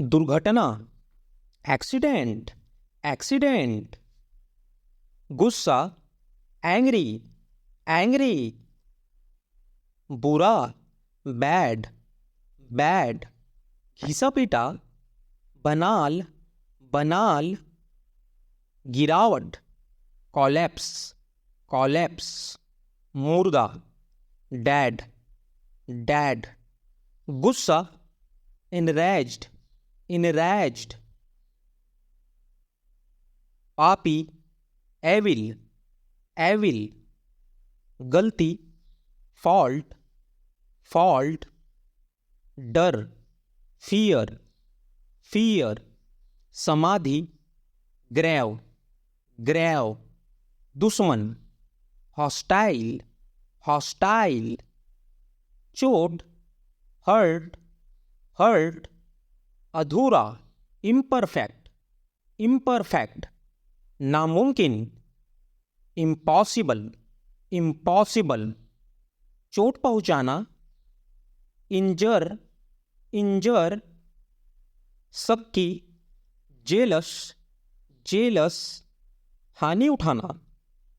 दुर्घटना, accident, accident. गुस्सा, angry, angry. बुरा, बैड, बैड। घिसा पीटा, बनाल, बनाल। गिरावट, कॉलेप्स, कॉलेप्स। मुर्दा, डेड, डेड। गुस्सा, enraged, enraged। पापी, एविल, एविल। गलती, फॉल्ट, फॉल्ट। डर, फियर, फियर। समाधि, ग्रेव, ग्रेव। दुश्मन, हॉस्टाइल, हॉस्टाइल। चोट, हर्ट, हर्ट। अधूरा, इम्परफेक्ट, इम्परफेक्ट। नामुमकिन, इम्पॉसिबल, इम्पॉसिबल। चोट पहुंचाना, इंजर, इंजर। सक्की, जेलस, जेलस। हानि उठाना,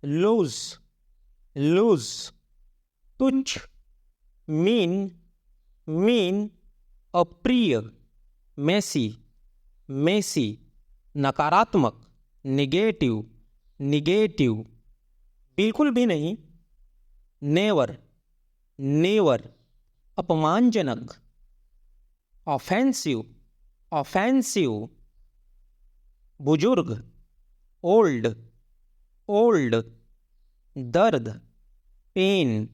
लूज, लूज। तुच्छ, मीन, मीन। अप्रिय, मेसी, मेसी। नकारात्मक, निगेटिव, निगेटिव। बिल्कुल भी नहीं, नेवर, नेवर। अपमानजनक, ऑफेंसिव, ऑफेंसिव। बुजुर्ग, ओल्ड, ओल्ड। दर्द, पेन,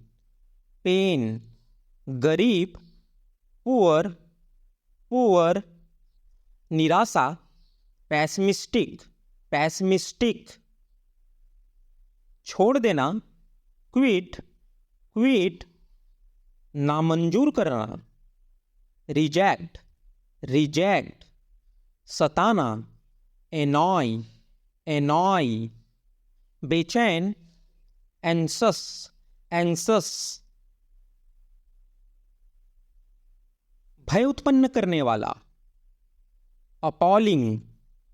पेन। गरीब, पुअर, पुअर। निराशा, पैसिमिस्टिक, पैसिमिस्टिक। छोड़ देना, क्विट, क्विट। नामंजूर करना, रिजेक्ट, रिजेक्ट। सताना, एनॉय, एनॉय। बेचैन, एंसस, एंसस। भय उत्पन्न करने वाला, अपॉलिंग,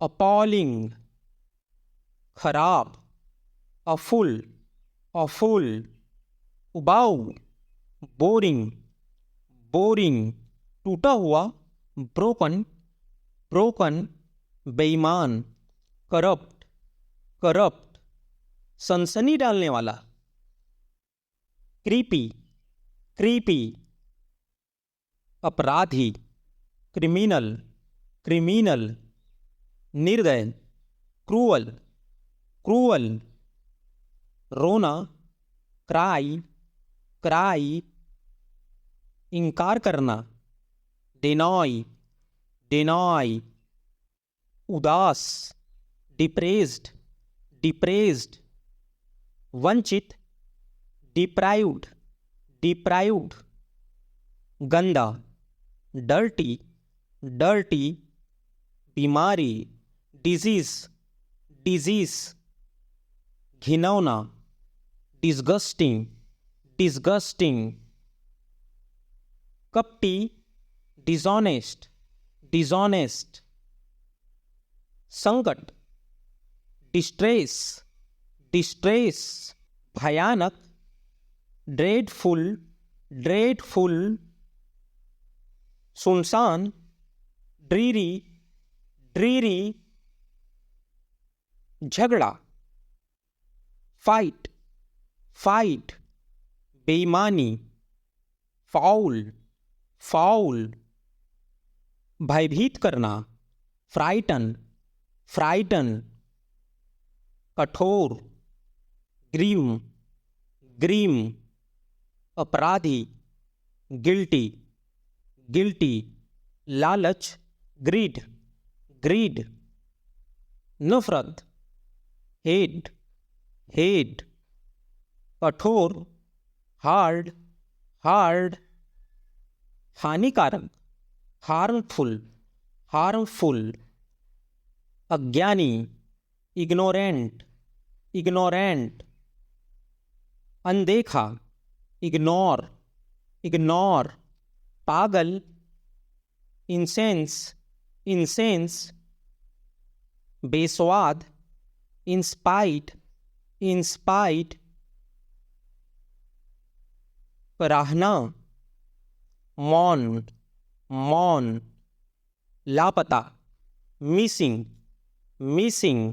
अपॉलिंग। खराब, अफुल, अफुल। उबाऊ, बोरिंग, बोरिंग। टूटा हुआ, ब्रोकन, ब्रोकन। बेईमान, करप्ट, करप्ट। सनसनी डालने वाला, क्रीपी, क्रीपी। अपराधी, क्रिमिनल, क्रिमिनल। निर्दय, क्रूअल, क्रूअल। रोना, क्राई, क्राई। इनकार करना, डिनॉय, डिनॉय। उदास, डिप्रेस्ड, डिप्रेस्ड। वंचित, डिप्राइव्ड, डिप्राइव्ड। गंदा, डर्टी, डर्टी। बीमारी, डिजीज, डिजीज। घिनौना, डिस्गस्टिंग, डिस्गस्टिंग। कपटी, डिसऑनेस्ट, डिसऑनेस्ट। संकट, डिस्ट्रेस, डिस्ट्रेस। भयानक, ड्रेडफुल, ड्रेडफुल। सुनसान, ड्रीरी, ड्रीरी। झगड़ा, फाइट, फाइट। बेईमानी, फाउल, फाउल। भयभीत करना, फ्राइटन, फ्राइटन। कठोर, ग्रीम, ग्रीम। अपराधी, गिल्टी, गिल्टी। लालच, ग्रीड, ग्रीड। नफरत, हेट, हेट। कठोर, हार्ड, हार्ड। हानिकारक, हार्मफुल, हार्मफुल। अज्ञानी, इग्नोरेंट, इग्नोरेंट। अनदेखा, इग्नोर, इग्नोर। पागल, इंसेंस, इंसेंस, बेस्वाद, इंस्पाइट, इंस्पाइट, पराहना, मौन, मौन, लापता, मिसिंग, मिसिंग,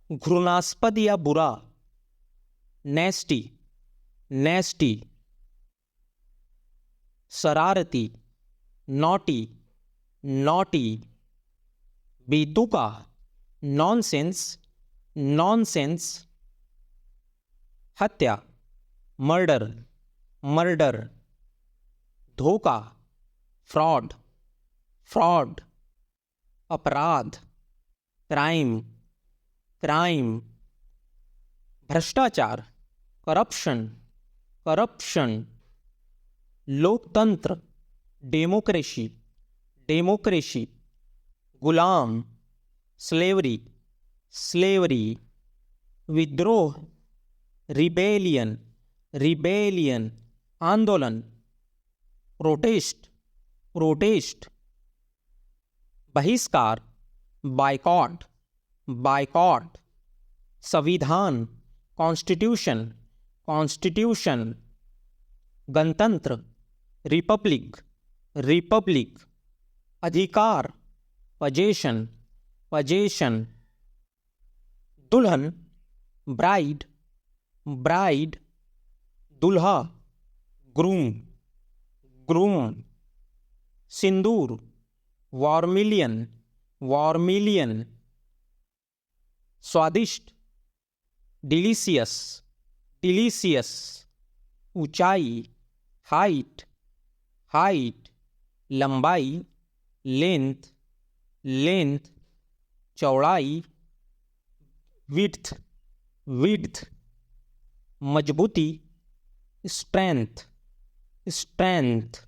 घृणास्पद या बुरा, नेस्टी, नेस्टी, शरारती, नॉटी, नॉटी, बेतुका, नॉनसेंस, नॉनसेंस, हत्या, मर्डर, मर्डर, धोखा, फ्रॉड, फ्रॉड, अपराध, क्राइम, क्राइम, भ्रष्टाचार, करप्शन, करप्शन, लोकतंत्र, डेमोक्रेसी, डेमोक्रेसी, गुलाम, स्लेवरी, स्लेवरी, विद्रोह, रिबेलियन, रिबेलियन, आंदोलन, प्रोटेस्ट, प्रोटेस्ट, बहिष्कार, बायकॉट, बायकॉट, संविधान, कॉन्स्टिट्यूशन, कॉन्स्टिट्यूशन, गणतंत्र, रिपब्लिक, रिपब्लिक, अधिकार, पजेशन, पजेशन, दुल्हन, ब्राइड, ब्राइड, दुल्हा, ग्रूम, ग्रूम, सिंदूर, वॉर्मिलियन, वॉर्मिलियन, स्वादिष्ट, डिलीशियस, डिलीशियस, ऊंचाई, हाइट, हाइट, लंबाई, लेंथ, लेंथ, चौड़ाई, विड्थ, विड्थ, मजबूती, स्ट्रेंथ, स्ट्रेंथ,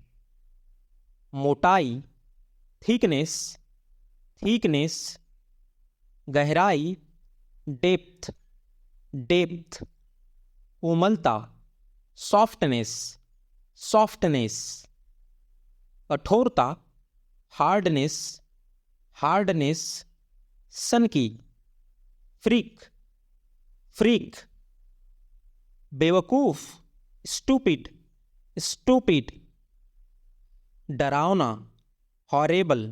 मोटाई, थिकनेस, थिकनेस, गहराई, डेप्थ, डेप्थ, कोमलता, सॉफ्टनेस, सॉफ्टनेस, कठोरता, हार्डनेस, हार्डनेस, सनकी, फ्रीक, फ्रीक, बेवकूफ, स्टूपिड, स्टूपिड, डरावना, हॉरेबल,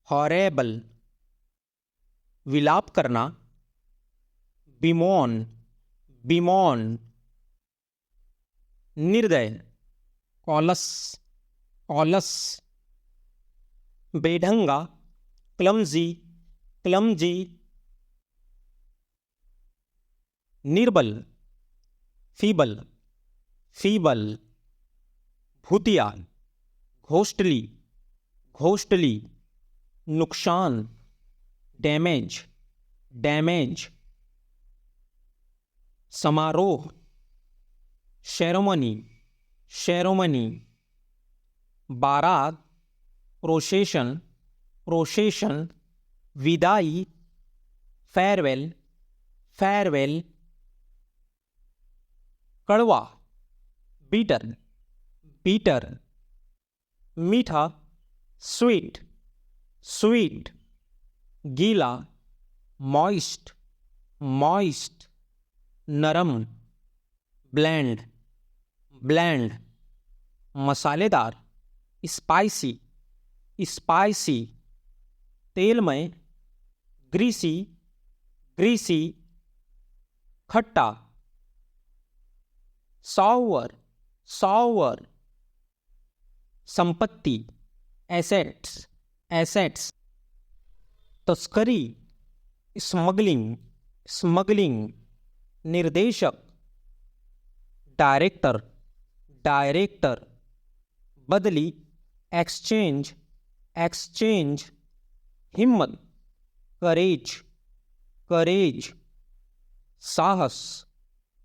हॉरेबल, विलाप करना, बिमोन, बिमोन, निर्दय, कॉलस, कॉलस, बेढंगा, क्लमजी, क्लमजी, निर्बल, फीबल, फीबल, भूतिया, घोस्टली, घोस्टली, नुकसान, डैमेज, डैमेज, समारोह, सेरेमनी, सेरेमनी, बारात, प्रोसेशन, प्रोसेशन, विदाई, फेयरवेल, फेयरवेल, कड़वा, बीटर, बीटर, मीठा, स्वीट, स्वीट, गीला, मॉइस्ट, मॉइस्ट, नरम, ब्लेंड, ब्लेंड, मसालेदार, स्पाइसी, स्पाइसी, तेलमय, ग्रीसी, ग्रीसी, खट्टा, सॉवर, सॉवर, संपत्ति, एसेट्स, एसेट्स, तस्करी, स्मगलिंग, स्मगलिंग, निर्देशक, डायरेक्टर, डायरेक्टर, बदली, एक्सचेंज, एक्सचेंज, हिम्मत, करेज, करेज, साहस,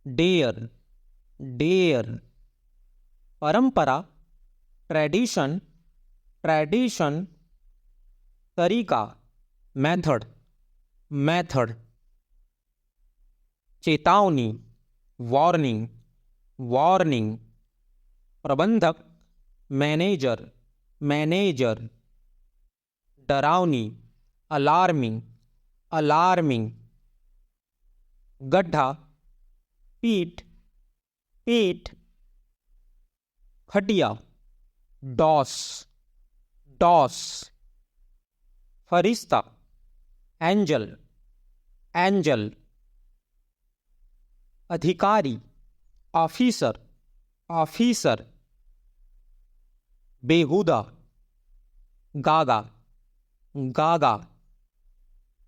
डेयर, डेयर, परंपरा, ट्रेडिशन, ट्रेडिशन, तरीका, मेथड, मेथड, चेतावनी, वार्निंग, वार्निंग, प्रबंधक, मैनेजर, मैनेजर, डरावनी, अलार्मिंग, अलार्मिंग। गड्ढा, पीट, पीट। खटिया, डॉस, डॉस। फरिश्ता, एंजल, एंजल। अधिकारी, ऑफिसर, ऑफिसर। बेहुदा, गागा, गागा।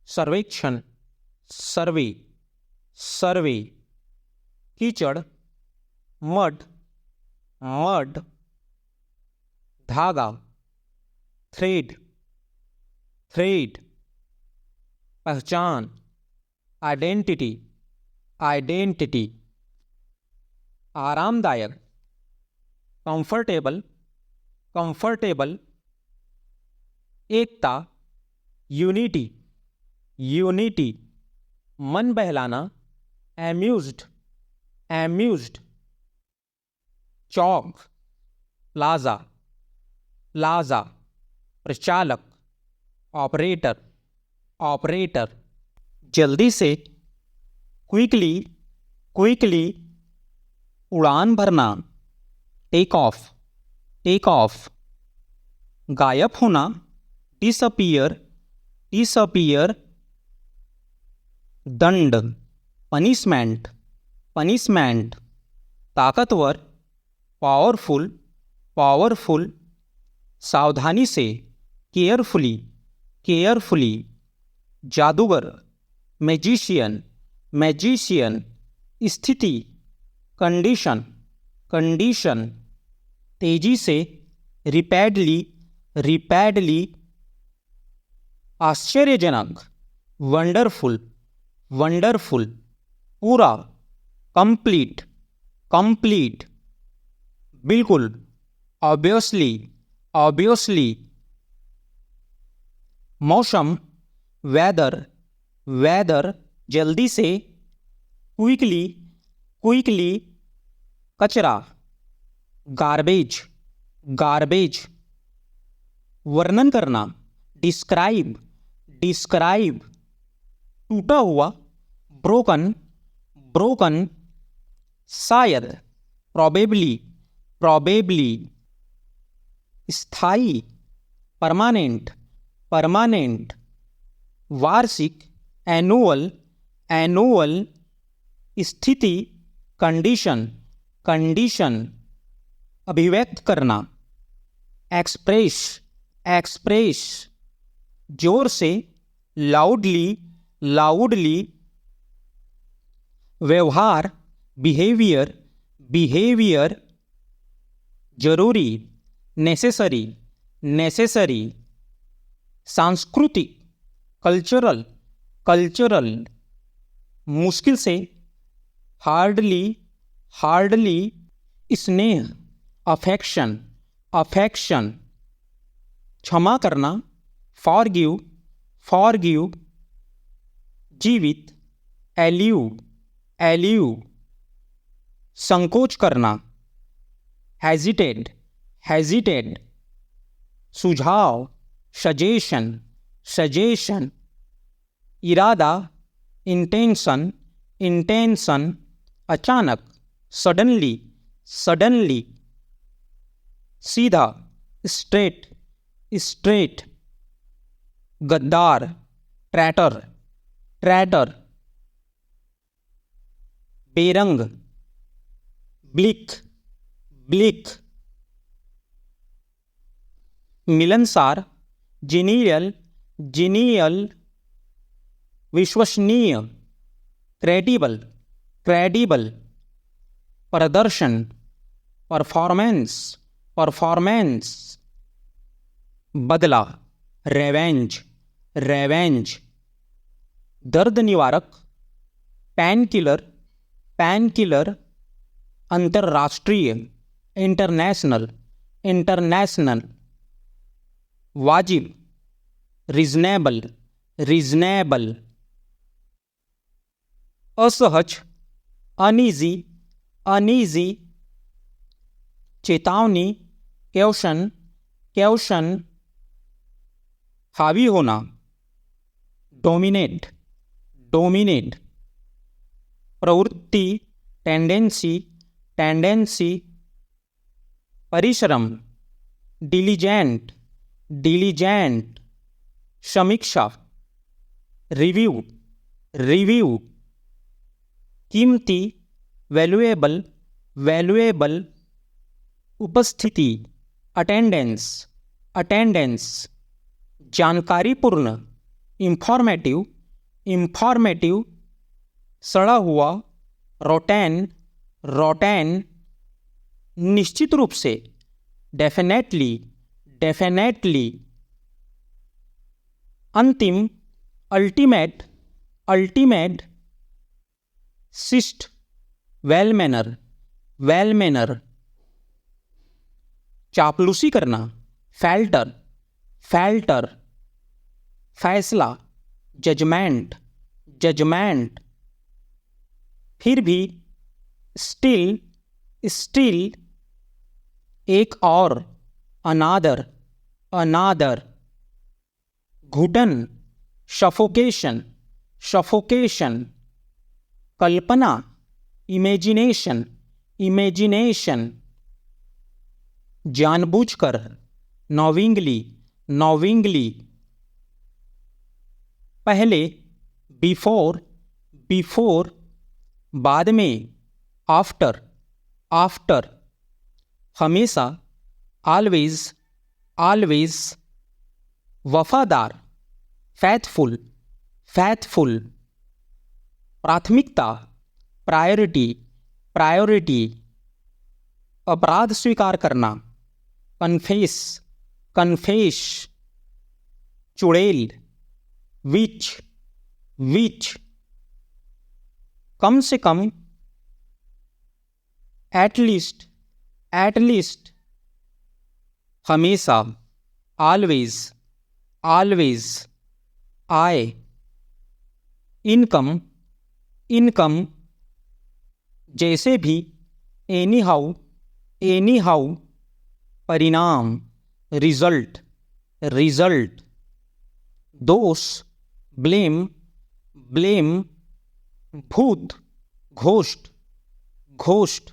सर्वेक्षण, सर्वे, सर्वे। कीचड़, मड, मड। धागा, थ्रेड, थ्रेड। पहचान, आइडेंटिटी, आइडेंटिटी। आरामदायक, कंफर्टेबल, कंफर्टेबल। एकता, यूनिटी, यूनिटी। मन बहलाना, एम्यूज्ड, एम्यूज्ड। चौक, प्लाजा, प्लाजा। प्रचालक, ऑपरेटर, ऑपरेटर। जल्दी से, क्विकली, क्विकली। उड़ान भरना, टेक ऑफ, टेक ऑफ। गायब होना, डिसअपीयर, डिसअपीयर। दंड, पनिशमेंट, पनिशमेंट। ताकतवर, पावरफुल, पावरफुल। सावधानी से, केयरफुली, केयरफुली। जादूगर, मैजिशियन, मैजिशियन। स्थिति, कंडीशन, कंडीशन। तेजी से, रिपैडली, रिपैडली। आश्चर्यजनक, वंडरफुल, वंडरफुल। पूरा, कंप्लीट, कंप्लीट। बिल्कुल, ऑब्वियसली, ऑब्वियसली। मौसम, वेदर, वेदर। जल्दी से, क्विकली, क्विकली। कचरा, गार्बेज, गार्बेज। वर्णन करना, डिस्क्राइब, डिस्क्राइब। टूटा हुआ, ब्रोकन, ब्रोकन। शायद, प्रोबेबली, प्रोबेबली। स्थायी, परमानेंट, परमानेंट। वार्षिक, एनुअल, एनुअल। स्थिति, कंडीशन, कंडीशन। अभिव्यक्त करना, एक्सप्रेस, एक्सप्रेस। जोर से, लाउडली, लाउडली। व्यवहार, बिहेवियर, बिहेवियर। जरूरी, नेसेसरी, नेसेसरी। सांस्कृतिक, कल्चरल, कल्चरल। मुश्किल से, हार्डली, हार्डली। स्नेह, अफेक्शन, अफेक्शन। क्षमा करना, फॉरगिव, फॉरगिव। जीवित, एल्यूड, एल्यूड। संकोच करना, हेजिटेट, हेजिटेट। सुझाव, सजेशन, सजेशन। इरादा, इंटेंशन, इंटेंशन। अचानक, सडनली, सडनली। सीधा, स्ट्रेट, स्ट्रेट। गद्दार, ट्रैटर, ट्रैटर। बेरंग, ब्लिक, ब्लिक। मिलनसार, जीनियल, जीनियल। विश्वसनीय, क्रेडिबल, क्रेडिबल। प्रदर्शन, परफॉर्मेंस, परफॉर्मेंस। बदला, रेवेंज, रेवेंज। दर्द निवारक, पैन किलर, पैन किलर। अंतर्राष्ट्रीय, इंटरनेशनल, इंटरनेशनल। वाजिब, रीजनेबल, रीजनेबल। असहज, अनईजी, अनईजी। चेतावनी, क्वेश्चन, क्वेश्चन। हावी होना, डोमिनेट, डोमिनेट, प्रवृत्ति, टेंडेंसी, टेंडेंसी, परिश्रम, डिलीजेंट, डिलीजेंट, समीक्षा, रिव्यू, रिव्यू, कीमती, वैल्यूएबल, वैल्यूएबल, उपस्थिति, अटेंडेंस, अटेंडेंस, जानकारीपूर्ण, इंफॉर्मेटिव, इंफॉर्मेटिव, सड़ा हुआ, रोटैन, रोटैन, निश्चित रूप से, डेफिनेटली, डेफिनेटली, अंतिम, अल्टीमेट, अल्टीमेट, शिष्ट, वेल मैनर, वेल मैनर, चापलूसी करना, फैल्टर, फैल्टर, फैसला, जजमेंट, जजमेंट, फिर भी, स्टिल, स्टिल, एक और, अनादर, अनादर, घुटन, सफोकेशन, सफोकेशन, कल्पना, इमेजिनेशन, इमेजिनेशन, जानबूझकर, नॉविंगली, नॉविंगली, पहले, बिफोर, बिफोर, बाद में, आफ्टर, आफ्टर, हमेशा, ऑलवेज, ऑलवेज, वफादार, फैथफुल, फैथफुल, प्राथमिकता, प्रायोरिटी, प्रायोरिटी, अपराध स्वीकार करना, कन्फेस, कन्फेस, चुड़ैल, विच, विच, कम से कम, एटलीस्ट, एटलीस्ट, हमेशा, ऑलवेज, ऑलवेज, आय, इनकम, इनकम, जैसे भी, एनी हाउ, एनी हाउ, परिणाम, रिजल्ट, रिजल्ट, दोष, ब्लेम, ब्लेम, भूत, घोस्ट, घोस्ट,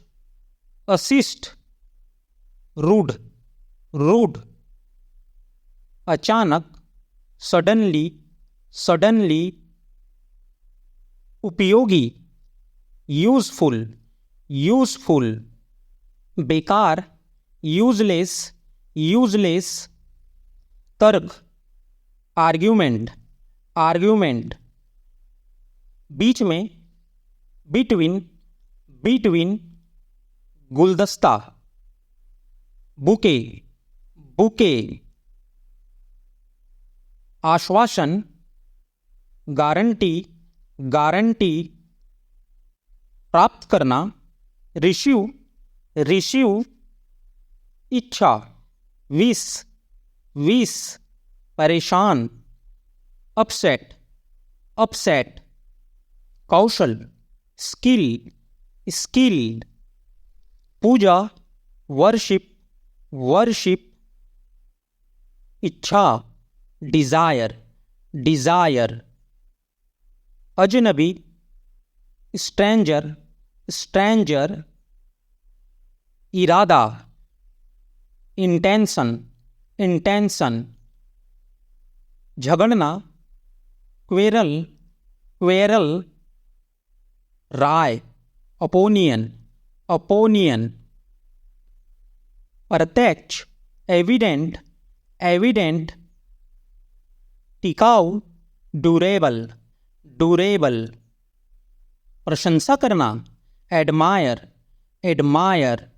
असिस्ट, रूढ़, रूढ़, अचानक, सडनली, सडनली, उपयोगी, यूजफुल, यूजफुल, बेकार, यूजलेस, यूजलेस, तर्क, आर्ग्यूमेंट, आर्ग्यूमेंट, बीच में, बिटवीन, बिटवीन, गुलदस्ता, बुके, बुके, आश्वासन, गारंटी, गारंटी, प्राप्त करना, रिसीव, रिसीव, इच्छा, विश, विश, परेशान, अपसेट, अपसेट, कौशल, स्किल, स्किल, पूजा, वर्शिप, वर्शिप, इच्छा, डिजायर, डिजायर, अजनबी, स्ट्रेंजर, स्ट्रेंजर, इरादा, इंटेंशन, इंटेंशन, झगड़ना, क्वेरल, क्वेरल, राय, ओपोनियन, ओपोनियन, प्रत्यक्ष, एविडेंट, एविडेंट, टिकाऊ, ड्यूरेबल, ड्यूरेबल, प्रशंसा करना, एडमायर, एडमायर,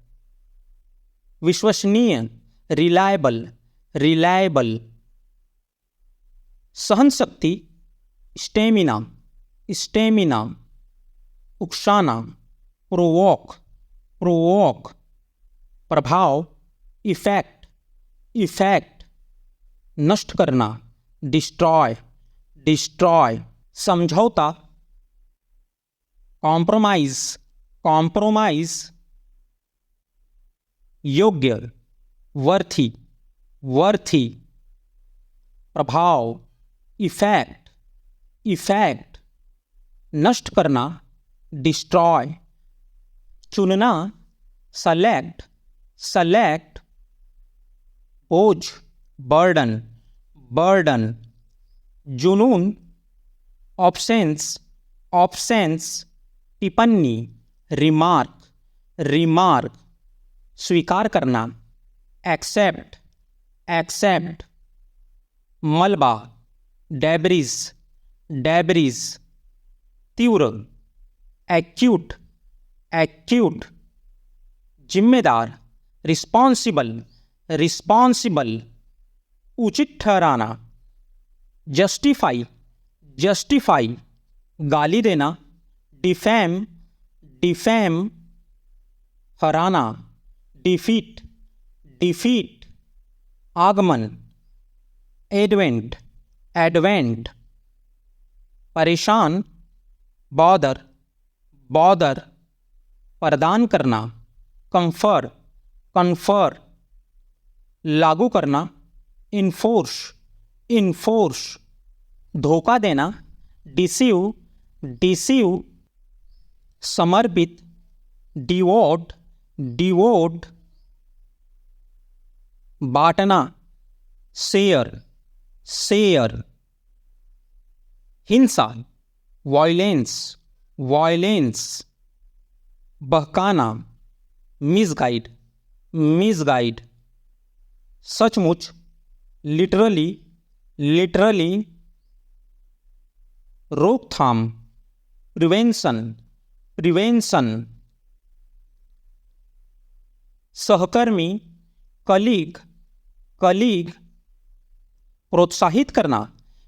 विश्वसनीय, रिलायबल, रिलायबल, सहन शक्ति, स्टेमिना, स्टेमिना, उकसाना, प्रोवोक, प्रोवोक, प्रभाव, इफेक्ट, इफेक्ट, नष्ट करना, डिस्ट्रॉय, डिस्ट्रॉय, समझौता, कॉम्प्रोमाइज, कॉम्प्रोमाइज, योग्य, वर्थी, वर्थी, प्रभाव, इफेक्ट, इफेक्ट, नष्ट करना, डिस्ट्रॉय, चुनना, सेलेक्ट, सेलेक्ट, बोझ, बर्डन, बर्डन, जुनून, ऑब्सेंस, ऑब्सेंस, टिप्पणी, रिमार्क, रिमार्क, स्वीकार करना, एक्सेप्ट, एक्सेप्ट, मलबा, डेब्रिज, डेब्रिज, तीव्र, एक्यूट, एक्यूट, जिम्मेदार, रिस्पॉन्सिबल, रिस्पॉन्सिबल, उचित ठहराना, जस्टिफाई, जस्टिफाई, गाली देना, डिफेम, डिफेम, हराना, डिफीट, डिफीट, आगमन, एडवेंट, एडवेंट, परेशान, बॉदर, बॉदर, प्रदान करना, कंफर, कंफर, लागू करना, इन्फोर्स, इन्फोर्स, धोखा देना, डिसीव, डिसीव, समर्पित, डिवोट, डिवोट, बांटना, शेयर, शेयर, हिंसा, वायलेंस, वायलेंस, बहकाना, मिसगाइड, मिसगाइड, सचमुच, लिटरली, लिटरली, रोकथाम, प्रिवेंशन, प्रिवेंशन, सहकर्मी, कलीग, कलीग, प्रोत्साहित करना,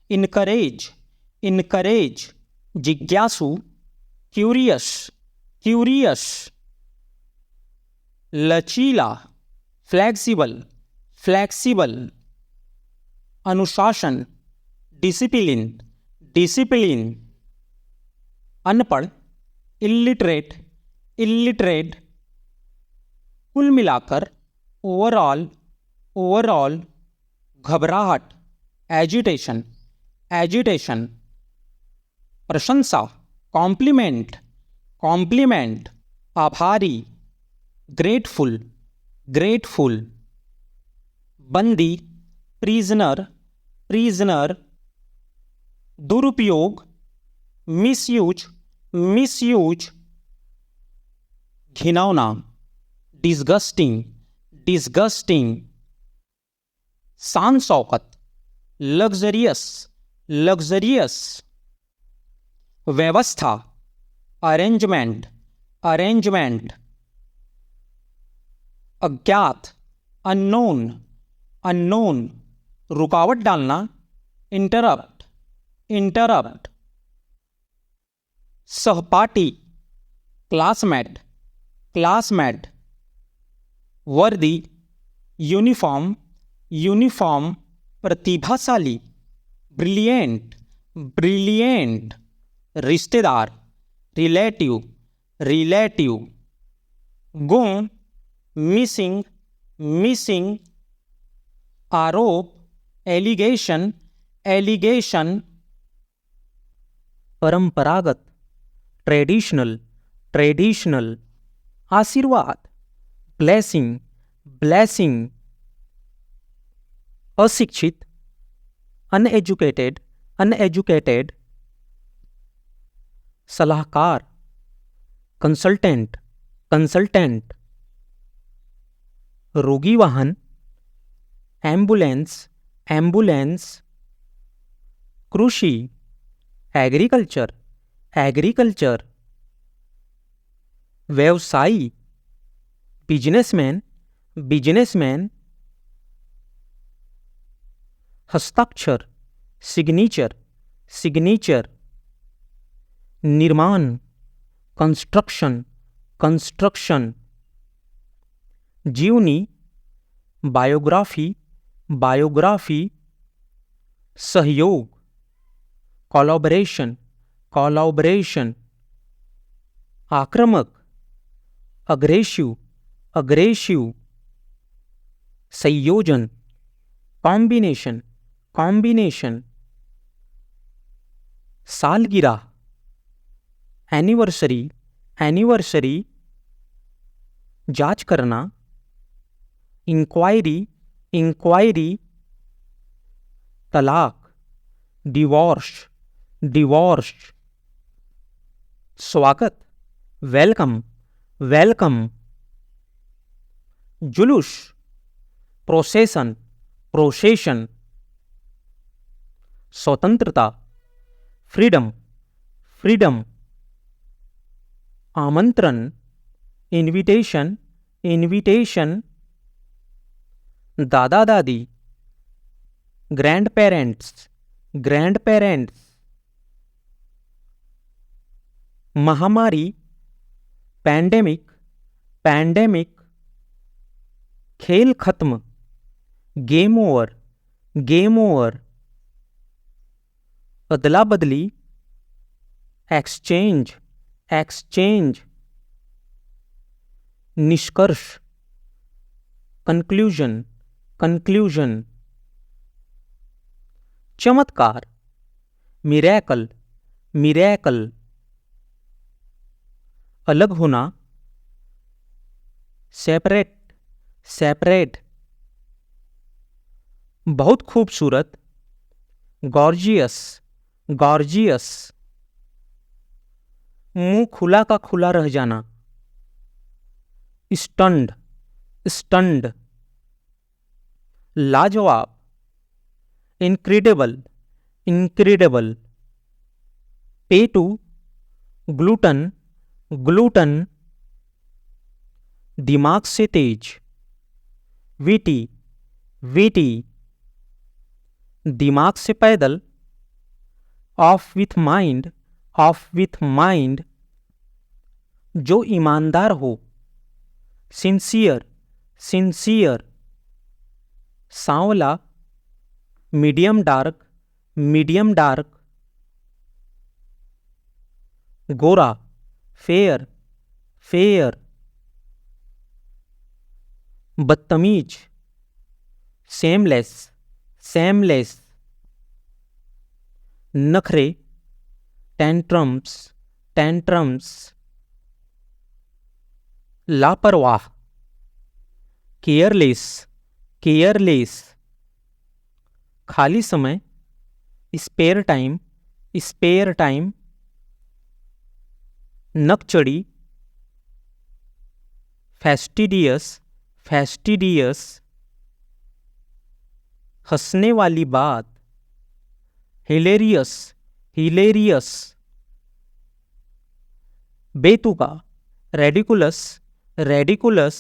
इनकरेज, इनकरेज, जिज्ञासु, क्यूरियस, क्यूरियस, लचीला, फ्लेक्सिबल, फ्लेक्सिबल, अनुशासन, डिसिप्लिन, डिसिप्लिन, अनपढ़, इलिटरेट, इलिटरेट, कुल मिलाकर, ओवरऑल, ओवरऑल, घबराहट, एजिटेशन, एजिटेशन, प्रशंसा, कॉम्प्लीमेंट, कॉम्प्लीमेंट, आभारी, ग्रेटफुल, ग्रेटफुल, बंदी, प्रिजनर, प्रिजनर, दुरुपयोग, मिसयूज, मिसयूज, घिनौना, डिस्गस्टिंग, डिस्गस्टिंग, शान शौकत, लग्जरियस, लग्जरियस, व्यवस्था, अरेंजमेंट, अरेंजमेंट, अज्ञात, अननोन, अननोन, रुकावट डालना, इंटरप्ट, इंटरप्ट, सहपाठी, क्लासमेट, क्लासमेट, वर्दी, यूनिफॉर्म, यूनिफॉर्म, प्रतिभाशाली, ब्रिलियंट, ब्रिलियंट, रिश्तेदार, रिलेटिव, रिलेटिव, गुम, मिसिंग, मिसिंग, आरोप, एलिगेशन, एलिगेशन, परंपरागत, ट्रेडिशनल, ट्रेडिशनल, आशीर्वाद, ब्लेसिंग, ब्लेसिंग, अशिक्षित, अनएजुकेटेड, अनएजुकेटेड, सलाहकार, कंसल्टेंट, कंसल्टेंट, रोगी वाहन, एम्बुलेंस, एम्बुलेंस, कृषि, एग्रीकल्चर, एग्रीकल्चर, व्यवसायी, बिजनेसमैन, बिजनेसमैन, हस्ताक्षर, सिग्नेचर, सिग्नेचर, निर्माण, कंस्ट्रक्शन, कंस्ट्रक्शन, जीवनी, बायोग्राफी, बायोग्राफी, सहयोग, कोलैबोरेशन, कोलैबोरेशन, आक्रामक, अग्रेसिव, अग्रेसिव, संयोजन, कॉम्बिनेशन, कॉम्बिनेशन, सालगिरह, एनिवर्सरी, एनिवर्सरी, जांच करना, इंक्वायरी, इंक्वायरी, तलाक, डिवोर्स, डिवोर्स, स्वागत, वेलकम, वेलकम, जुलूस, प्रोसेसन, प्रोसेशन, स्वतंत्रता, फ्रीडम, फ्रीडम, आमंत्रण, इनविटेशन, इनविटेशन, दादा दादी, ग्रैंड पेरेंट्स, ग्रैंड पेरेंट्स, महामारी, पैंडेमिक, पैंडेमिक, खेल खत्म, गेम ओवर, गेम ओवर, अदला बदली, एक्सचेंज, एक्सचेंज, निष्कर्ष, कंक्लूजन, कंक्लूजन, चमत्कार, मिरेकल, मिरेकल, अलग होना, सेपरेट, सेपरेट, बहुत खूबसूरत, गॉर्जियस, गॉर्जियस, मुंह खुला का खुला रह जाना, स्टंड, स्टंड, लाजवाब, इनक्रेडिबल, इनक्रेडिबल, पेटू, ग्लूटन, ग्लूटन, दिमाग से तेज, वीटी, वीटी, दिमाग से पैदल, off with mind, off with mind, जो ईमानदार हो, सिंसियर, सिंसियर, सांवला, मीडियम डार्क, मीडियम डार्क, गोरा, फेयर, फेयर, बदतमीज, सेमलेस, सेमलेस, नखरे, टेंट्रम्स, टेंट्रम्स, लापरवाह, केयरलेस, केयरलेस, खाली समय, स्पेयर टाइम, स्पेयर टाइम, नकचड़ी, फेस्टिडियस, फेस्टिडियस, हंसने वाली बात, हिलेरियस, हिलेरियस, बेतुका, रेडिकुलस, रेडिकुलस,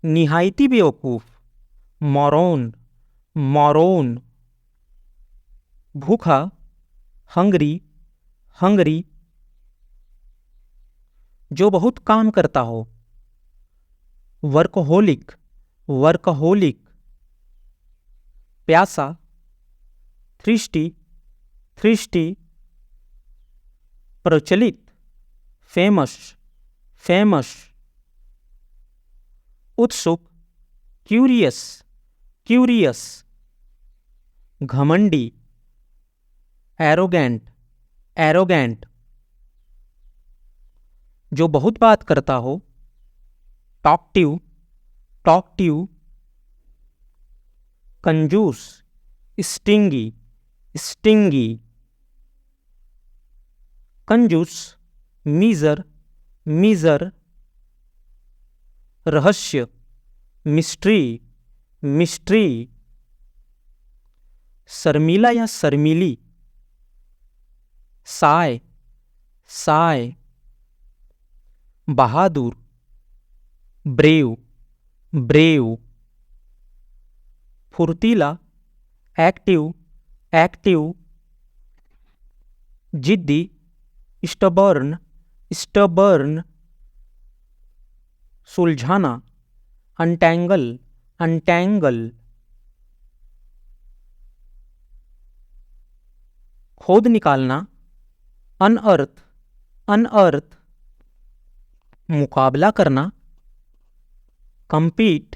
निहायती बेवकूफ, मॉरोन, मॉरोन, भूखा, हंगरी, हंगरी, जो बहुत काम करता हो, वर्कहोलिक, वर्कहोलिक, प्यासा, थ्रिस्टी, थ्रिस्टी, प्रचलित, फेमस, फेमस, उत्सुक, क्यूरियस, क्यूरियस, घमंडी, एरोगेंट, एरोगेंट, जो बहुत बात करता हो, टॉकटिव, टॉकटिव, कंजूस, स्टिंगी, स्टिंगी, कंजूस, मीजर, मीजर, रहस्य, मिस्ट्री, मिस्ट्री, शर्मीला या शर्मीली, साय, साय, बहादुर, ब्रेव, ब्रेव, फुर्तीला, एक्टिव, एक्टिव, जिद्दी, स्टबर्न, स्टबर्न, सुलझाना, अनटैंगल, अनटैंगल, खोद निकालना, अनअर्थ, अनअर्थ, मुकाबला करना, कंपीट,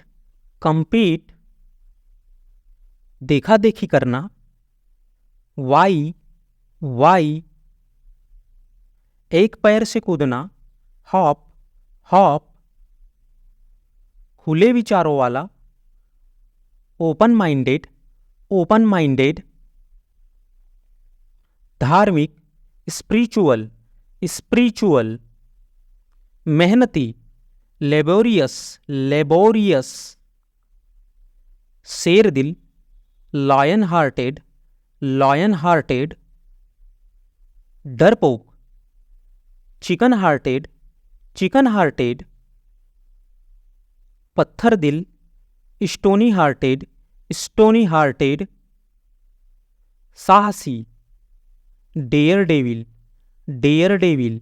कंपीट, देखा देखी करना, वाई वाई, एक पैर से कूदना, हॉप हॉप, खुले विचारों वाला, ओपन माइंडेड ओपन माइंडेड, धार्मिक, स्पिरिचुअल स्पिरिचुअल, मेहनती, लेबोरियस लेबोरियस, शेर दिल, लॉयन हार्टेड लॉयन हार्टेड, डरपोक, चिकन हार्टेड चिकन हार्टेड, पत्थर दिल, स्टोनी हार्टेड स्टोनी हार्टेड, साहसी, डेयर डेविल डेयर डेविल,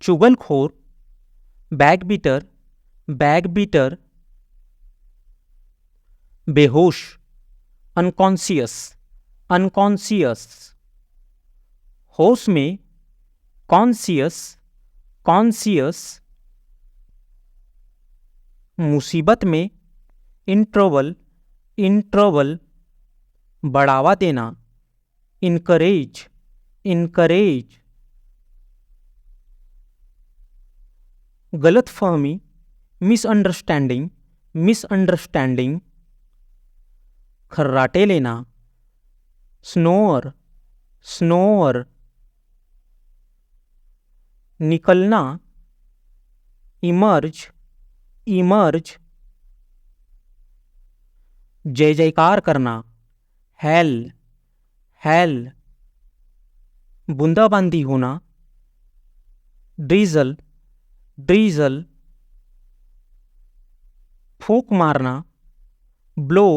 चुगलखोर, बैकबीटर बैकबीटर, बेहोश, अनकॉन्शियस अनकॉन्शियस, होश में, कॉन्शियस कॉन्शियस, मुसीबत में, इन ट्रबल, बढ़ावा देना, इनकरेज इनकरेज, गलतफहमी, मिसअंडरस्टैंडिंग, खर्राटे लेना, स्नोअर, निकलना, इमर्ज, जय जयकार करना, हेल, बूंदाबांदी होना, ड्रीजल, फूंक मारना, ब्लो,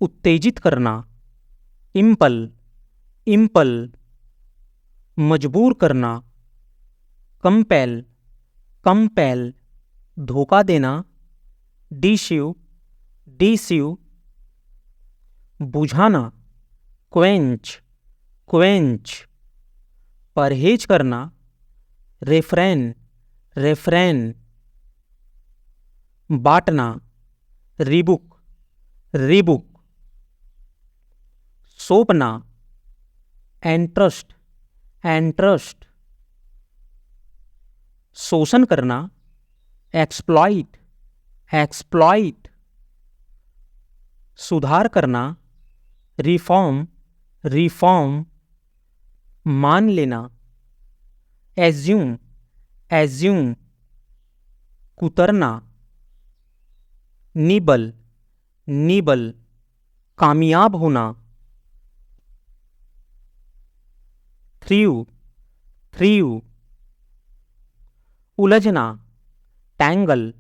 उत्तेजित करना, इम्पल, मजबूर करना, कंपेल, धोखा देना, डिसीव, बुझाना, क्वेंच, परहेज करना, रेफ्रेन, बांटना, रिबुक, सौंपना, एंट्रस्ट, शोषण करना, एक्सप्लॉइट, सुधार करना, रिफॉर्म, मान लेना, एज्यूम, कुतरना, निबल, कामयाब होना, थ्रीव, उलझना, टैंगल,